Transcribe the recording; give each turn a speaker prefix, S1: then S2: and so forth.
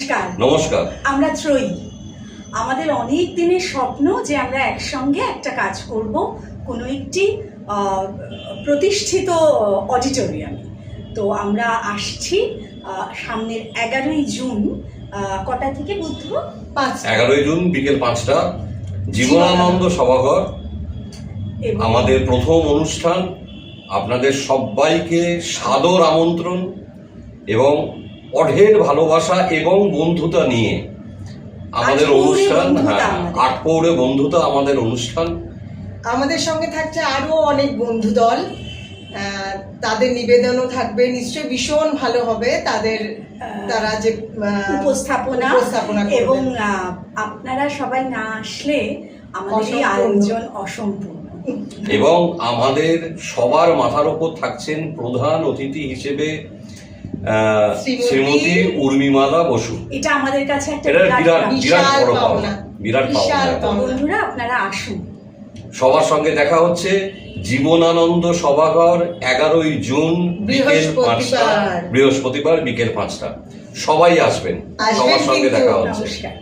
S1: নমস্কার।
S2: নমস্কার।
S1: আমরা ত্রয়ী, আমাদের অনেক দিনের স্বপ্ন যে আমরা একসঙ্গে একটা কাজ করব কোনো একটি প্রতিষ্ঠিত অডিটোরিয়ামে। তো আমরা আসছি সামনের 11ই জুন, কটা থেকে বুধ?
S2: 11ই জুন বিকেল 5টা, জীবনানন্দ সভাঘর আমাদের প্রথম অনুষ্ঠান। আপনাদের সবাইকে সাদর আমন্ত্রণ এবং অঢের ভালোবাসা এবং বন্ধুতা নিয়ে আমাদের অনুষ্ঠান। হ্যাঁ, আটপৌরে বন্ধুতা আমাদের অনুষ্ঠান।
S3: আমাদের সঙ্গে থাকছে আরো অনেক বন্ধু দল, তাদের নিবেদনও থাকবে, নিশ্চয়ই ভীষণ ভালো হবে তাদের তারা যে
S1: উপস্থাপনা এবং আপনারা সবাই না আসলে আমাদের এই আয়োজন অসম্পূর্ণ।
S2: এবং আমাদের সবার মাথার উপর থাকছেন প্রধান অতিথি হিসেবে শ্রীমতী উর্মিমালা বসু।
S1: এটা আমাদের কাছে একটা
S2: বিরাট পাওনা।
S1: বন্ধুরা আপনারা আসুন,
S2: সবার সঙ্গে দেখা হচ্ছে জীবনানন্দ সভাঘর 11ই জুন বিকেল 5টা, বৃহস্পতিবার বিকেল 5টা। সবাই আসবেন, সবার সঙ্গে দেখা হচ্ছে।
S1: নমস্কার।